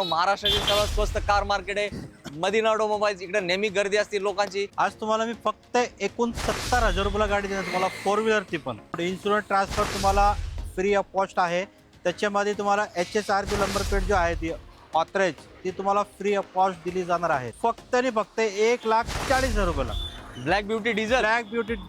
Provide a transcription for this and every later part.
महाराष्ट्रातील सर्वात स्वस्त कार मार्केट आहे मदिना ऑटोमोबाईल्स। इकडे नेहमी गर्दी असते लोकांची। आज तुम्हाला मी फक्त 69,000 रुपयाला गाडी देणार, तुम्हाला 4 व्हीलरची पण इन्शुरन्स ट्रान्सफर तुम्हाला फ्री ऑफ कॉस्ट आहे। त्याच्यामध्ये तुम्हाला HSRB नंबर प्लेट जो आहे ती ऑथराइज ती तुम्हाला फ्री ऑफ कॉस्ट दिली जाणार आहे, फक्त आणि फक्त 1,40,000 रुपयाला। ब्लॅक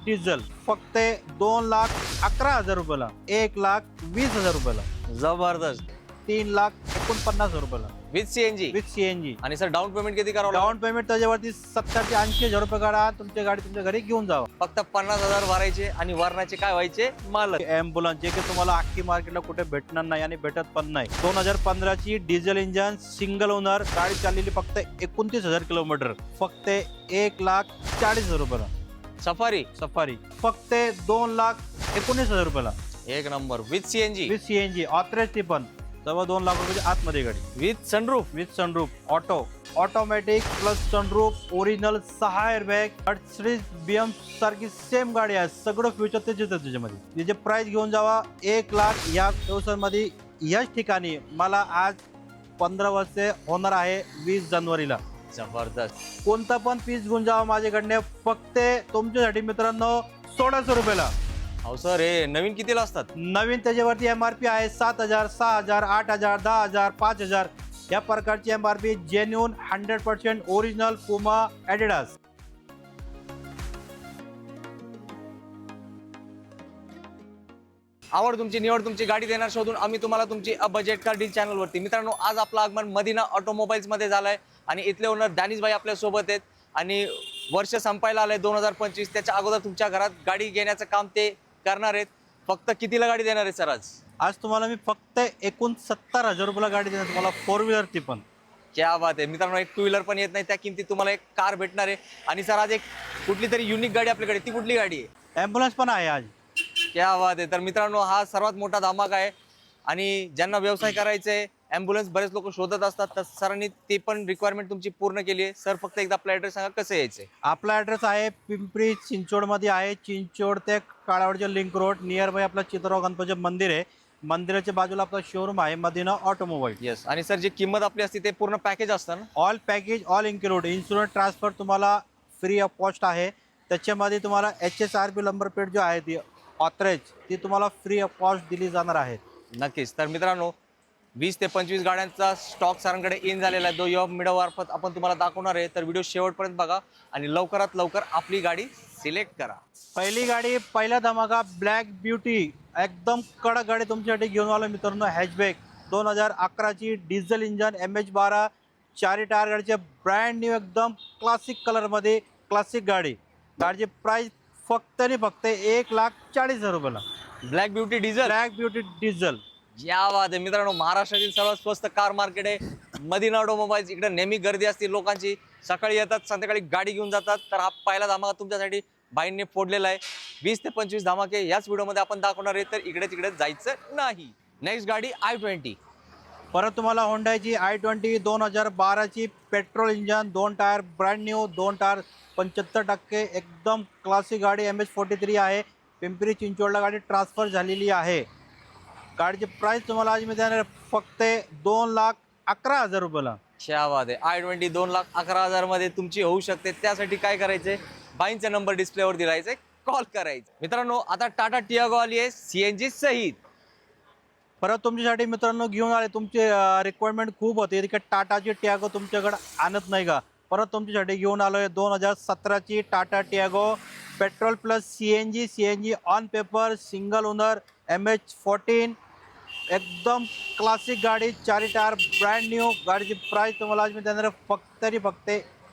डिझेल फक्त 2,11,000 रुपयाला, 1,20,000 रुपयाला, जबरदस्त 3,49,000 रुपयाला विथ सीएनजी। आणि सर डाऊन पेमेंट किती करावं डाऊन पेमेंट त्याच्यावरती 70,000 ते 80,000 रुपये करा, तुमची गाडी तुमच्या घरी घेऊन जावा। फक्त 50,000 भरायचे आणि वरणाचे काय व्हायचे मालक। ॲम्ब्युलन्स जे की तुम्हाला अख्खी मार्केटला कुठे भेटणार नाही आणि भेटत पण नाही। 2015 ची डिझेल इंजन सिंगल ओनर गाडी चाललेली फक्त 29,000 किलोमीटर, फक्त 1,40,000 रुपयाला। सफारी फक्त 2,19,000 रुपयाला, एक नंबर विथ सीएनजी ऑथराइज ती पण सव्वा 2 लाख रुपयाची आतमध्ये गाडी with sunroof automatic plus sunroof, original 6 airbag, Mercedes BM सारखी सेम गाडी आहे, सगळं फ्युचर त्याच्यामध्ये। तिचे प्राइस घेऊन जावा 1 लाख। या दिवसांमध्ये याच ठिकाणी मला आज 15 वर्ष होणार आहे 20 जानेवारीला। जबरदस्त कोणता पण पीस घेऊन जावा माझ्याकडने, फक्त तुमच्यासाठी मित्रांनो 1600 रुपयाला। अहो सर हे नवीन कितीला असतात? नवीन त्याच्यावरती MRP आहे 7,000, 6,000, 8,000, 10,000, 5,000 या प्रकारची MRP जेन्युन 100% ओरिजिनल पुमा ॲडिडास। आवड तुमची, निवड तुमची, गाडी देणार शोधून आम्ही तुम्हाला तुमची बजेट कार डील चॅनलवरती। मित्रांनो आज आपलं आगमन मदिना ऑटोमोबाईल्स मध्ये झालंय आणि इथले ओनर दानिश भाई आपल्या सोबत आहेत आणि वर्ष संपायला आलंय 2025। त्याच्या अगोदर तुमच्या घरात गाडी घेण्याचं काम ते करणार आहेत। फक्त कितीला गाडी देणार आहे सर आज तुम्हाला मी फक्त 69,000 रुपयाला गाडी देणार, तुम्हाला 4 व्हीलरची पण। क्या बात आहे मित्रांनो, एक 2 व्हीलर पण येत नाही त्या किमतीत तुम्हाला एक कार भेटणार आहे। आणि सर आज एक कुठली तरी युनिक गाडी आपल्याकडे, ती कुठली गाडी आहे? ॲम्ब्युलन्स पण आहे आज। क्या बात आहे। तर मित्रांनो हा सर्वात मोठा धमाका आहे आणि ज्यांना व्यवसाय करायचा आहे, ॲम्ब्युलन्स बरेच लोक शोधत असतात, तर सरांनी ते पण रिक्वायरमेंट तुमची पूर्ण केली आहे। सर फक्त एकदा आपला ॲड्रेस सांगा, कसं यायचं? आपला ॲड्रेस आहे पिंपरी चिंचवडमध्ये आहे, चिंचवड ते काळावडच्या लिंक रोड नियर बाय आपला चित्रराव गणपती मंदिर आहे, मंदिराच्या बाजूला आपला शोरूम आहे मदिना ऑटोमोबाईल। येस। आणि सर जी किंमत आपली असते ते पूर्ण पॅकेज असतं ना? All package, all include, insurance transfer तुम्हाला फ्री ऑफ कॉस्ट आहे। त्याच्यामध्ये तुम्हाला HSRB नंबर प्लेट जो आहे ती ऑथराइज ती तुम्हाला फ्री ऑफ कॉस्ट दिली जाणार आहे। नक्कीच। तर मित्रांनो 20 ते 25 गाड्यांचा स्टॉक सरांकडे इन झालेला आहे, जो या व्हिडिओ मार्फत आपण तुम्हाला दाखवणार आहे। तर व्हिडिओ शेवटपर्यंत बघा आणि लवकरात लवकर आपली गाडी सिलेक्ट करा। पहिली गाडी, पहिला धमाका, ब्लॅक ब्युटी, एकदम कडक गाडी तुमच्यासाठी घेऊन आलो मित्रांनो। हॅचबॅक 2011 ची डिझेल इंजन MH12 4 टायर गाडीचे ब्रँड न्यू एकदम क्लासिक कलरमध्ये क्लासिक गाडीची प्राइस फक्त आणि फक्त 1,40,000 रुपयाला। ब्लॅक ब्युटी डिझेल या बात आहे मित्रांनो, महाराष्ट्रातील सर्वात स्वस्त कार मार्केट आहे मदिना ऑटोमोबाईल्स। इकडे नेहमी गर्दी असते लोकांची, सकाळी येतात संध्याकाळी गाडी घेऊन जातात। तर हा पहिला धमाका तुमच्यासाठी बाईंनी फोडलेला आहे। 20 ते 25 धमाके याच व्हिडिओमध्ये आपण दाखवणार आहे, तर इकडे तिकडे जायचं नाही। नेक्स्ट गाडी i20। परत तुम्हाला होंडाची i20 2012 ची petrol engine, 2 tyre brand new, 2 tyre 75% एकदम क्लासिक गाडी MH43 आहे। पिंपरी चिंचवडला गाडी ट्रान्सफर झालेली आहे। गाडीची प्राइस तुम्हाला आज मी देणार फक्त 2,11,000 रुपयाला। क्या बात आहे। i20 2,11,000 मध्ये तुमची होऊ शकते। त्यासाठी काय करायचंय, बाईंचा नंबर डिस्प्लेवर दिलायचा, कॉल करायचा। मित्रांनो आता टाटा टियागो आली आहे CNG सहित। परत तुमच्यासाठी मित्रांनो घेऊन आले, तुमचे रिक्वायरमेंट खूप होते की टाटाची टियागो तुमच्याकडे आणत नाही का, परत तुमच्यासाठी घेऊन आलोय 2017 ची Tata Tiago petrol plus CNG on paper single owner MH14 एकदम क्लासिक गाडी, 4 टायर ब्रँड न्यू। गाडीची प्राइस तुम्हाला आज मी देणार फक्त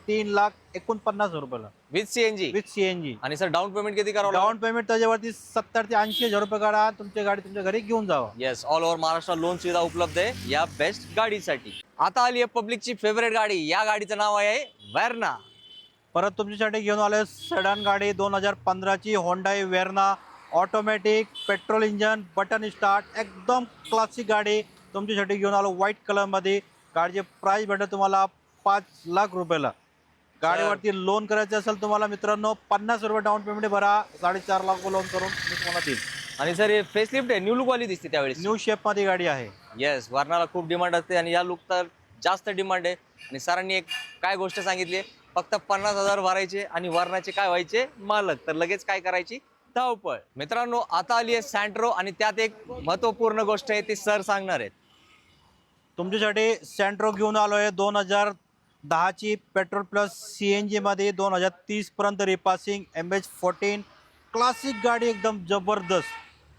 3,49,000 रुपयाला विथ सीएनजी। आणि सर डाऊन पेमेंट किती करावं? डाऊन पेमेंट त्याच्यावरती 70,000 ते 80,000 रुपये करा, तुमची गाडी तुमच्या घरी घेऊन जावा। Yes, all over Maharashtra loan सुविधा उपलब्ध आहे या बेस्ट गाडीसाठी। आता आली आहे पब्लिकची फेवरेट गाडी, या गाडीचं नाव आहे वेर्ना। परत तुमच्यासाठी घेऊन आलोय सेडान गाडी 2015 ची Hyundai Verna, automatic petrol engine, button start, एकदम क्लासिक गाडी तुमच्यासाठी घेऊन आलो व्हाईट कलरमध्ये। गाडीची प्राइस भेटेल तुम्हाला 5 लाख रुपयाला। गाडीवरती लोन करायचं असेल तुम्हाला मित्रांनो 50 रुपये डाऊन पेमेंट भरा, 4.5 लाख लोन करून मी तुम्हाला देईल। आणि सर हे फेसलिफ्ट आहे, न्यू लुक वाली दिसते त्यावेळेस, न्यू शेप मध्ये गाडी आहे। येस, वर्णाला खूप डिमांड असते आणि या लुक तर जास्त डिमांड आहे. आणि सरांनी एक काय गोष्ट सांगितली आहे, फक्त 50,000 भरायचे आणि वरणाचे काय व्हायचे मालक. तर लगेच काय करायची धावपळ. मित्रांनो आता आली आहे सँट्रो आणि त्यात एक महत्वपूर्ण गोष्ट आहे ती सर सांगणार आहेत. तुमच्यासाठी सँट्रो घेऊन आलोय 2010ची पेट्रोल प्लस CNG मध्ये 2030 पर्यंत रिपासिंग MH14 क्लासिक गाडी एकदम जबरदस्त.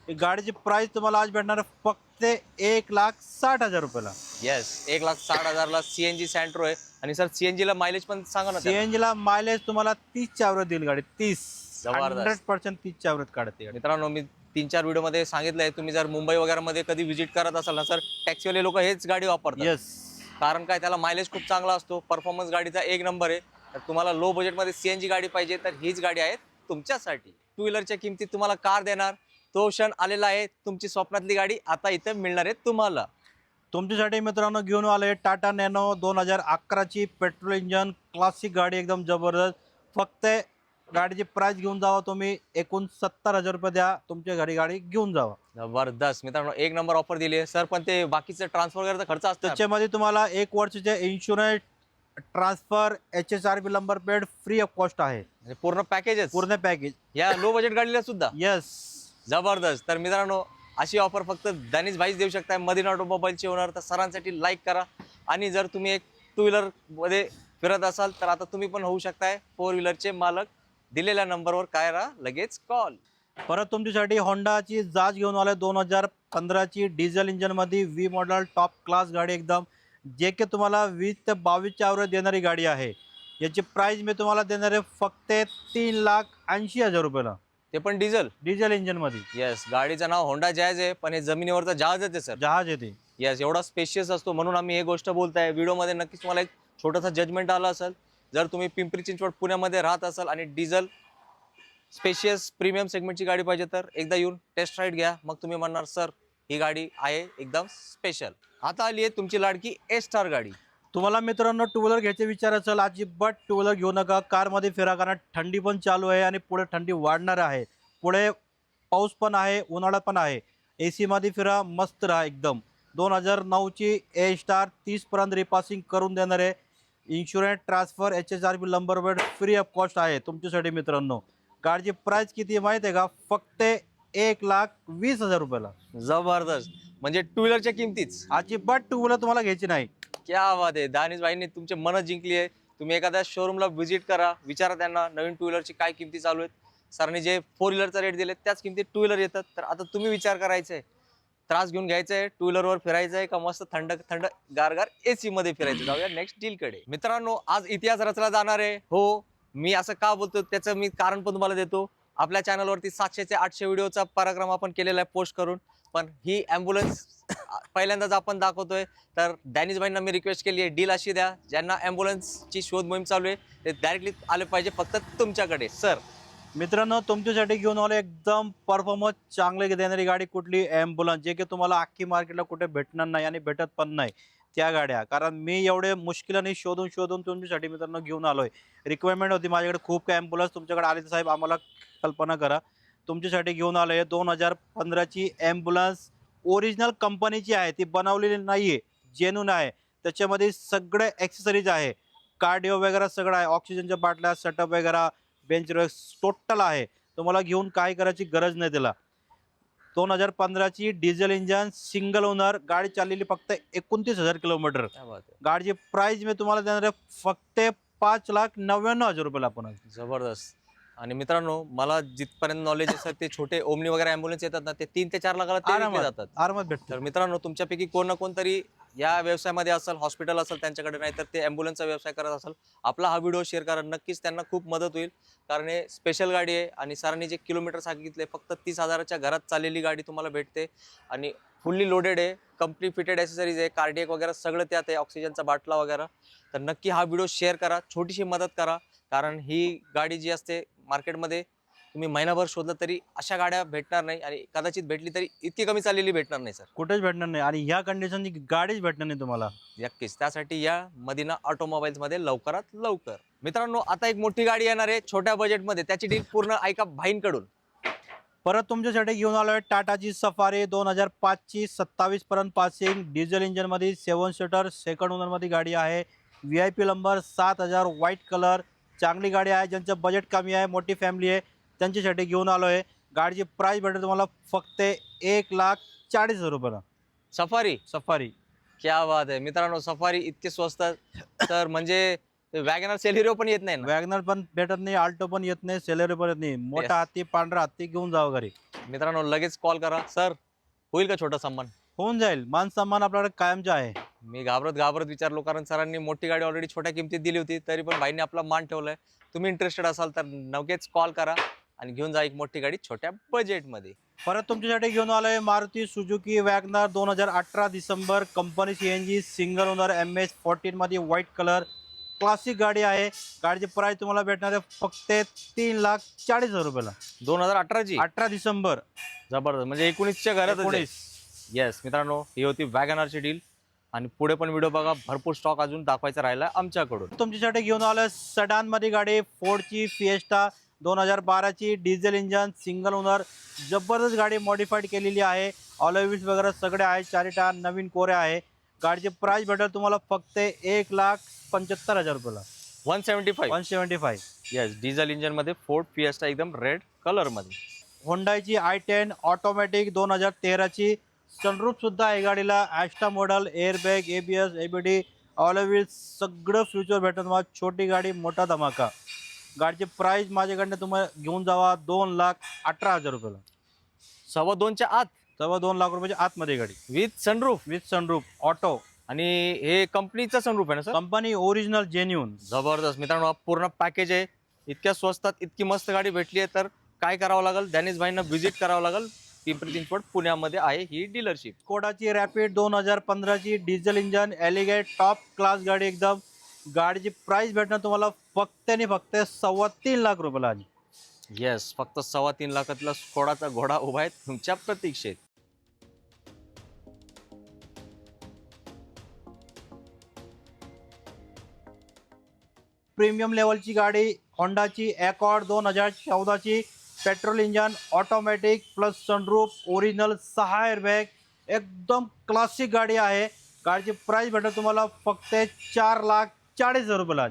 ही गाडीची प्राइस तुम्हाला आज भेटणार आहे फक्त 1,60,000 रुपयाला. येस 1,60,000ला CNG सँट्रो आहे. आणि सर CNG ला मायलेज पण सांगा ना त्याला. CNG ला मायलेज तुम्हाला 30च्या ॲव्हरेज देईल गाडी. 30 जबरदस्त. 100% 30च्या ॲव्हरेज काढते गाडी. मित्रांनो मी 3-4 व्हिडिओ मध्ये सांगितलंय, तुम्ही जर मुंबई वगैरे मध्ये कधी व्हिजिट करत असाल ना सर, टॅक्सीवाले लोक हेच गाडी वापरतात. येस, कारण काय त्याला मायलेज खूप चांगला असतो, परफॉर्मन्स गाडीचा एक नंबर आहे. तर तुम्हाला लो बजेटमध्ये CNG गाडी पाहिजे तर हीच गाडी आहे तुमच्यासाठी. टू व्हीलरच्या किमतीत तुम्हाला कार देणार तो क्षण आलेला आहे. तुमची स्वप्नातली गाडी आता इथे मिळणार आहे तुम्हाला. तुमच्यासाठी मित्रांनो घेऊन आले टाटा नॅनो 2011ची पेट्रोल इंजन क्लासिक गाडी एकदम जबरदस्त. फक्त गाडीची प्राइस घेऊन जावा तुम्ही 69,000 रुपये द्या, तुमच्या घरी गाडी घेऊन जावा. जबरदस्त मित्रांनो, एक नंबर ऑफर दिली आहे सर. पण ते बाकीचं ट्रान्सफर वगैरेचा खर्च असतो त्याच्यामध्ये तुम्हाला 1 वर्षाचे insurance, transfer, HSRB number plate free of cost आहे. म्हणजे पूर्ण पॅकेजच पूर्ण पॅकेज या लो बजेट गाडीला सुद्धा. येस, जबरदस्त. तर मित्रांनो अशी ऑफर फक्त दानिश भाईच देऊ शकताय, मदीना ऑटोमोबाईलचे ओनर. तर सरांसाठी लाईक करा. आणि जर तुम्ही एक टू व्हीलर मध्ये फिरत असाल तर आता तुम्ही पण होऊ शकताय 4 व्हीलरचे मालक. दिलेल्या नंबरवर काय राहा लगेच कॉल. परत तुमच्यासाठी होंडाची जाज घेऊन आले 2015ची डिझेल इंजन मध्ये V मॉडेल टॉप क्लास गाडी एकदम, जे की तुम्हाला 20 ते 22च्या ॲव्हरेज देणारी गाडी आहे. याची प्राइस मी तुम्हाला देणार आहे फक्त 3,80,000 रुपयाला. ते पण डिझेल इंजन मध्ये. येस, गाडीचं नाव होंडा जॅज आहे पण हे जमिनीवरचं जहाजच आहे सर. जहाज येते. येस, एवढा स्पेशियस असतो म्हणून आम्ही हे गोष्ट बोलताय. व्हिडिओमध्ये नक्कीच तुम्हाला एक छोटासा जजमेंट आला असेल. जर तुम्ही पिंपरी चिंचवड पुण्यामध्ये राहत असाल आणि डिझेल स्पेशियस प्रीमियम सेगमेंटची गाडी पाहिजे तर एकदा येऊन टेस्ट राईड घ्या. मग तुम्ही म्हणणार सर ही गाडी आहे एकदम स्पेशल. आता आली आहे तुमची लाडकी A-स्टार गाडी. तुम्हाला मित्रांनो टू व्हीलर घ्यायचे विचार असेल अजिबात टू व्हीलर घेऊ नका, कारमध्ये फिरा. कारण थंडी पण चालू आहे आणि पुढे थंडी वाढणार आहे. पुढे पाऊस पण आहे, उन्हाळा पण आहे. AC मध्ये फिरा, मस्त राहा एकदम. 2009ची A-स्टार 30 पर्यंत रिपासिंग करून देणार आहे. Insurance, transfer, HSRB number plate free of cost आहे तुमच्यासाठी मित्रांनो. गाडीची प्राइस किती आहे माहिती आहे का? फक्त 1,20,000 रुपयाला. जबरदस्त. म्हणजे टू व्हीलरच्या किमतीच. अजिबात टू व्हीलर तुम्हाला घ्यायची नाही. क्या बात आहे. दानिश भाईंनी तुमचे मन जिंकली आहे. तुम्ही एखाद्या शोरूमला व्हिजिट करा, विचारा त्यांना नवीन टू व्हीलरची काय किमती चालू आहेत. सरांनी जे 4 व्हीलरचा रेट दिले त्याच किमतीत टू व्हीलर येतात. तर आता तुम्ही विचार करायचा आहे, त्रास घेऊन घ्यायचा आहे, टू व्हीलरवर फिरायचं आहे का मस्त थंड थंड गारगार AC मध्ये फिरायचं. जाऊया नेक्स्ट डीलकडे. मित्रांनो आज इतिहास रचला जाणार आहे. हो, मी असं का बोलतो त्याचं मी कारण पण तुम्हाला देतो. आपल्या चॅनलवरती 700 ते 800 व्हिडिओचा पराक्रम आपण केलेला आहे पोस्ट करून. पण ही ॲम्ब्युलन्स पहिल्यांदाच आपण दाखवतोय. तर डॅनिश भाईंना मी रिक्वेस्ट केली आहे, डील अशी द्या ज्यांना ॲम्ब्युलन्सची शोध मोहीम चालू आहे ते डायरेक्टली आले पाहिजे फक्त तुमच्याकडे. सर मित्रांनो तुमच्यासाठी घेऊन आलो एकदम परफॉर्मन्स चांगले देणारी गाडी कुठली, ॲम्ब्युलन्स, जे की तुम्हाला अख्खी मार्केटला कुठे भेटणार नाही आणि भेटत पण नाही त्या गाड्या. कारण मी एवढे मुश्किलाने शोधून तुमच्यासाठी मित्रांनो घेऊन आलोय. रिक्वायरमेंट होती माझ्याकडे खूप काही ॲम्ब्युलन्स तुमच्याकडे आले तर साहेब आम्हाला कल्पना करा. तुमच्यासाठी घेऊन आलोय 2015ची ॲम्ब्युलन्स. ओरिजिनल कंपनीची आहे, ती बनवलेली नाही आहे, जेन्युइन आहे. त्याच्यामध्ये सगळे ॲक्सेसरीज आहे, कार्डिओ वगैरे सगळं आहे, ऑक्सिजनच्या बाटल्या, सेटअप वगैरे, बेंच रेस्ट टोटल आहे. तुम्हाला घेऊन काय करायची गरज नाही त्याला. 2015ची डिझेल इंजन, सिंगल ओनर गाडी, चाललेली फक्त 29,000 किलोमीटर. गाडीची प्राइस मी तुम्हाला देणार आहे फक्त 5,99,000 रुपयाला. आपण जबरदस्त. आणि मित्रांनो मला जिथपर्यंत नॉलेज आहे ते छोटे ओमनी वगैरे ॲम्ब्युलन्स येतात ना ते 3 ते 4 लाखाला ते विकले जातात. आरामात भेटतात. तर मित्रांनो तुमच्यापैकी कोण ना कोणतरी या व्यवसायामध्ये असेल, हॉस्पिटल असेल त्यांच्याकडे, नाही तर ते ॲम्ब्युलन्सचा व्यवसाय करत असेल, आपला हा व्हिडिओ शेअर करा. नक्कीच त्यांना खूप मदत होईल. कारण हे स्पेशल गाडी आहे आणि सरांनी जे किलोमीटर सांगितले फक्त 30,000च्या घरात चाललेली गाडी तुम्हाला भेटते. आणि फुल्ली लोडेड आहे, कंप्लीट फिटेड ॲसेसरीज आहे, कार्डियक वगैरे सगळं त्यात आहे, ऑक्सिजनचा बाटला वगैरे. तर नक्की हा व्हिडिओ शेअर करा, छोटीशी मदत करा. कारण ही गाडी जी असते मार्केटमध्ये तुम्ही महिनाभर शोधलं तरी अशा गाड्या भेटणार नाही आणि कदाचित भेटली तरी इतकी कमी चाललेली भेटणार नाही सर, कुठेच भेटणार नाही. आणि ह्या कंडिशनची गाडीच भेटणार नाही तुम्हाला. नक्कीच. त्यासाठी या मदीना ऑटोमोबाईल्स मध्ये लवकरात लवकर. मित्रांनो आता एक मोठी गाडी येणार आहे छोट्या बजेटमध्ये, त्याची डील पूर्ण ऐका भाईंकडून. परत तुमच्यासाठी घेऊन आलोय टाटाची सफारी 2005ची 27 पर्यंत पासिंग डिझेल इंजिन मध्ये 7 सीटर सेकंड ओनर मध्ये गाडी आहे. VIP number 7000 white colour. चांगली गाडी आहे. ज्यांचं बजेट कमी आहे, मोठी फॅमिली आहे, त्यांच्यासाठी घेऊन आलोय. गाडीची प्राइस भेटेल तुम्हाला फक्त 1,40,000 रुपयाला. सफारी सफारी क्या बात आहे मित्रांनो, सफारी इतके स्वस्त तर म्हणजे वॅगनर सेलेरिओ पण येत नाही ना. वॅगनर पण भेटत नाही, आल्टो पण येत नाही, सेलेरी पण येत नाही. मोठा हत्ती, पांढरा हत्ती घेऊन जावं घरी. मित्रांनो लगेच कॉल करा. सर होईल का छोटा सन्मान? होऊन जाईल. मान सन्मान आपल्याकडे कायमचा आहे. मी घाबरत विचारलो, कारण सरांनी मोठी गाडी ऑलरेडी छोट्या किमतीत दिली होती, तरी पण भाईंनी आपला मान ठेवलाय. तुम्ही इंटरेस्टेड असाल तर नक्कीच कॉल करा आणि घेऊन जा एक मोठी गाडी छोट्या बजेटमध्ये. परत तुमच्यासाठी घेऊन आलोय Maruti Suzuki WagonR 2018 December company CNG single owner MS14 मध्ये व्हाईट कलर. क्लासिक गाडी आहे. गाडीची प्राइस तुम्हाला भेटणार आहे फक्त 3,40,000 रुपयाला. 2018ची 18 डिसेंबर जबरदस्त, म्हणजे 19च्या घरात. 19. येस मित्रांनो, ही होती वॅगनरची डील आणि पुढे पण व्हिडिओ बघा, भरपूर स्टॉक अजून दाखवायचा राहिला आमच्याकडून. तुमच्यासाठी घेऊन आलोय सडान मध्ये गाडी फोर्डची फिएस्टा 2012ची डिझेल इंजन सिंगल ओनर. जबरदस्त गाडी मॉडिफाईड केलेली आहे. ऑलोव्हिल्स वगैरे सगळे आहे. चारिटा नवीन कोऱ्या आहे. गाडीची प्राइस भेटेल तुम्हाला फक्त 1,75,000 रुपयाला. 175. 175. येस, डिझेल इंजन मध्ये फोर्ड फिएस्टा एकदम रेड कलर मध्ये. होंडाची i10 ऑटोमॅटिक 2013ची. सनरूफ सुद्धा आहे गाडीला. Asta model, airbag, ABS, ABD, ऑलोव्हिल्स सगळं फ्युचर भेटत तुम्हाला. छोटी गाडी, मोठा धमाका. गाडीची प्राइस माझ्याकडनं तुम्हाला घेऊन जावा 2,18,000 रुपयाला. 2.25च्या आत 2 लाख रुपयाच्या आतमध्ये गाडी with sunroof. With sunroof auto. आणि हे कंपनीचा सनरूफ आहे ना सर? Company original genuine. जबरदस्त मित्रांनो, हा पूर्ण पॅकेज आहे. इतक्या स्वस्तात इतकी मस्त गाडी भेटली आहे तर काय करावं लागेल? डॅनिश भाईंना व्हिजिट करावं लागेल. पिंपरी चिंचवड पुण्यामध्ये आहे ही डीलरशिप. कोडाची रॅपिड 2015ची diesel engine elegant top class गाडी एकदम. गाडीची प्राइस भेटणार तुम्हाला फक्त आणि फक्त 3.25 लाख रुपयाला. आज येस, फक्त 3.25 लाखातला स्कोडाचा घोडा उभा आहे तुमच्या प्रतीक्षेत. प्रीमियम लेवलची गाडी होंडाची अकॉर्ड 2014ची petrol engine automatic plus sunroof original 6 airbag. एकदम क्लासिक गाडी आहे. गाडीची प्राइस भेटेल तुम्हाला फक्त 4,40,000 रुपयाला.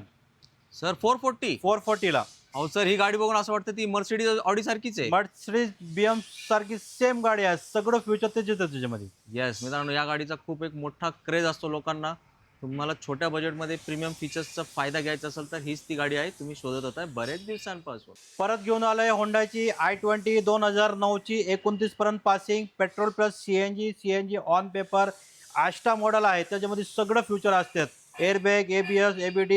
सर 440 ला. अहो सर, ही गाडी बघून असं वाटतं ती मर्सिडीज ऑडी सारखीच आहे. मर्सिडीज BM सारखी सेम गाडी आहे. सगळं फ्युचर त्याच्यामध्ये. येस मित्रांनो, या गाडीचा खूप एक मोठा क्रेज असतो लोकांना. तुम्हाला छोट्या बजेटमध्ये प्रीमियम फीचर्सचा फायदा घ्यायचा असेल तर हीच ती गाडी आहे, तुम्ही शोधत होताय बरेच दिवसांपासून. परत घेऊन आलोय होंडाची i20 2009ची 29 पर्यंत passing. Petrol plus CNG on paper. Ashta model आहे. त्याच्यामध्ये सगळं फ्युचर असतात. Airbag, ABS, ABD,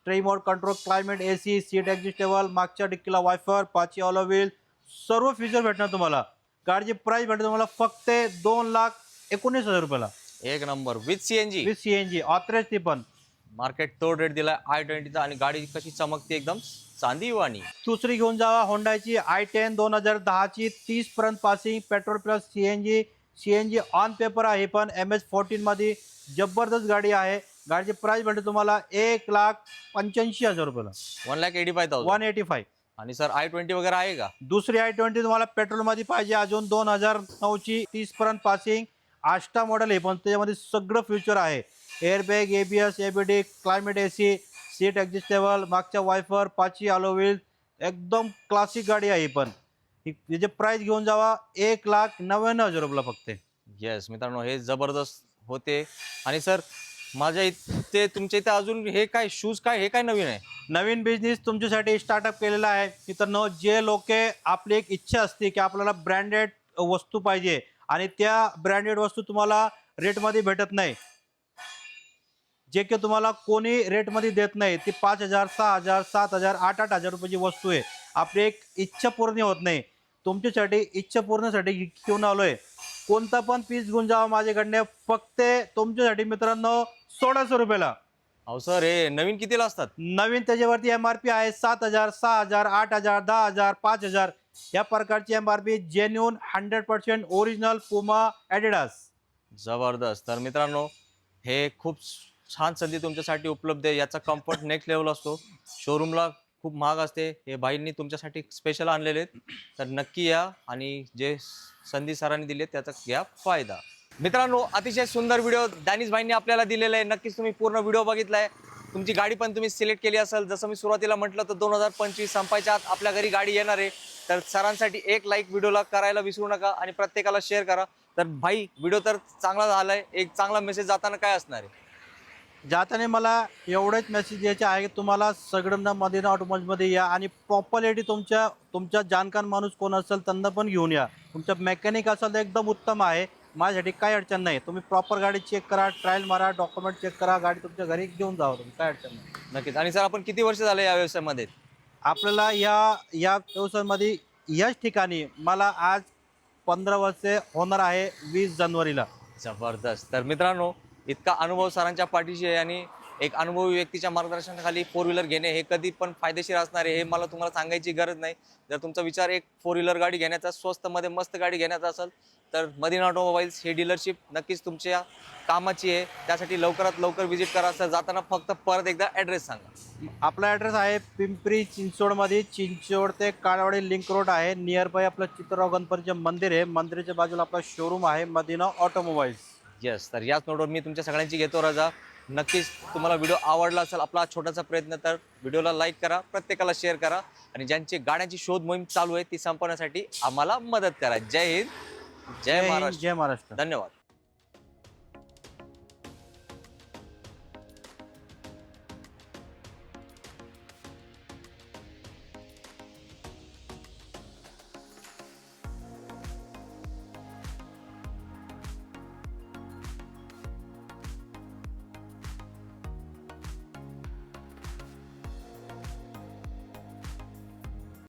remote control, climate AC, seat adjustable, मागच्या डिक्कीला वायफर, 5 ऑलो व्हील, सर्व फीचर भेटणार तुम्हाला. गाडीची प्राइस भेटणार तुम्हाला फक्त 2,19,000 रुपयाला. एक number with CNG. With CNG authorize ती पण. मार्केट तोड रेट दिलाय i20चा आणि गाडी कशी चमकते एकदम चांदीवाणी. दुसरी घेऊन जावा होंडाची i10 2010ची 30 पर्यंत passing. Petrol plus CNG on paper आहे. पण MS14 मध्ये जबरदस्त गाडी आहे. गाडीची प्राइस भेटेल तुम्हाला 1,85,000 रुपयाला. 1,85,000. 185. आणि सर i20 वगैरे आहे का? दुसरी i20 तुम्हाला पेट्रोल मध्ये पाहिजे. अजून 2009ची 30 पर्यंत पासिंग. आस्टा मॉडेल आहे पण त्याच्यामध्ये सगळं फ्युचर आहे. Airbag, ABS, ABD, climate AC, seat adjustable, मागच्या वायफर, 5 ऑलो व्हील. एकदम क्लासिक गाडी आहे. पण याचे प्राइस घेऊन जावा 1,99,000 रुपयाला फक्त. येस मित्रांनो, हे जबरदस्त होते. आणि सर माझ्या इथे तुमच्या इथे अजून हे काय शूज काय, हे काय नवीन आहे? नवीन बिझनेस तुमच्यासाठी स्टार्टअप केलेला आहे मित्रांनो. जे लोक आपली एक इच्छा असते की आपल्याला ब्रँडेड वस्तू पाहिजे आणि त्या ब्रँडेड वस्तू तुम्हाला रेटमध्ये भेटत नाही, जे की तुम्हाला कोणी रेटमध्ये देत नाही, ती 5,000 6,000 7,000 8,000 रुपयाची वस्तू आहे. आपली एक इच्छा पूर्ण होत नाही. तुमच्यासाठी इच्छा पूर्णसाठी घेऊन आलोय. कोणता पण पीस घेऊन जावा माझ्याकडनं फक्त तुमच्यासाठी मित्रांनो 1,600 रुपयाला. अहो सर, हे नवीन कितीला असतात? नवीन त्याच्यावरती MRP आहे 7,000 6,000 8,000 10,000 5,000. या प्रकारची MRP जेन्युन 100% ओरिजिनल पुमा ॲडिडास. जबरदस्त. तर मित्रांनो, हे खूप छान संधी तुमच्यासाठी उपलब्ध आहे. याचा कम्फर्ट नेक्स्ट लेवल असतो. शोरूमला खूप महाग असते. हे भाईंनी तुमच्यासाठी स्पेशल आणलेले आहेत. तर नक्की या आणि जे संधी सरांनी दिले त्याचा घ्या फायदा. मित्रांनो, अतिशय सुंदर व्हिडिओ डॅनिश भाईंनी आपल्याला दिलेला आहे. नक्कीच तुम्ही पूर्ण व्हिडिओ बघितलाय. तुमची गाडी पण तुम्ही सिलेक्ट केली असेल. जसं मी सुरुवातीला म्हटलं तर 2025 संपायच्या आत आपल्या घरी गाडी येणार आहे. तर सरांसाठी एक लाईक व्हिडिओला करायला विसरू नका आणि प्रत्येकाला शेअर करा. तर भाई, व्हिडिओ तर चांगला झालाय. एक चांगला मेसेज जाताना काय असणार आहे? जाताना मला एवढेच मेसेज द्यायचे आहे की तुम्हाला सगळ्यांना मदिना ऑटोमोबाईलमध्ये या आणि प्रॉपरली तुमच्या जाणकार माणूस कोण असेल त्यांना पण घेऊन या. तुमच्या मेकॅनिक असेल तर एकदम उत्तम आहे. माझ्यासाठी काही अडचण नाही. तुम्ही प्रॉपर गाडी चेक करा, ट्रायल मारा, डॉक्युमेंट चेक करा, गाडी तुमच्या घरी घेऊन जावं तुम्ही, काय अडचण नाही. नक्कीच. आणि सर, आपण किती वर्ष झाले या व्यवसायामध्ये? आपल्याला या व्यवसायामध्ये याच ठिकाणी मला आज 15 वर्षे होणार आहे 20 जानेवारीला. जबरदस्त. तर मित्रांनो, इतका अनुभव सरांच्या पाठीशी आहे आणि एक अनुभवी व्यक्तीच्या मार्गदर्शनाखाली 4 व्हीलर घेणे हे कधी पण फायदेशीर असणार आहे, हे मला तुम्हाला सांगायची गरज नाही. जर तुमचा विचार एक 4 व्हीलर गाडी घेण्याचा, स्वस्तमध्ये मस्त गाडी घेण्याचा असेल तर मदिना ऑटोमोबाईल्स ही डीलरशिप नक्कीच तुमच्या कामाची आहे. त्यासाठी लवकरात लवकर व्हिजिट करा. सर, जाताना फक्त परत एकदा ॲड्रेस सांगा. आपला ॲड्रेस आहे पिंपरी चिंचवडमध्ये. चिंचवड ते काळवाडी लिंक रोड आहे. नियर बाय आपलं चित्रराव गणपतीचे मंदिर आहे. मंदिराच्या बाजूला आपला शोरूम आहे मदिना ऑटोमोबाईल्स. येस. तर याच नोटवर मी तुमच्या सगळ्यांची घेतो रजा. नक्कीच तुम्हाला व्हिडिओ आवडला असेल आपला छोटासा प्रयत्न, तर व्हिडिओला लाईक करा, प्रत्येकाला शेअर करा आणि ज्यांची गाड्यांची शोध मोहीम चालू आहे ती संपवण्यासाठी आम्हाला मदत करा. जय हिंद, जय महाराष्ट्र. जय महाराष्ट्र. धन्यवाद.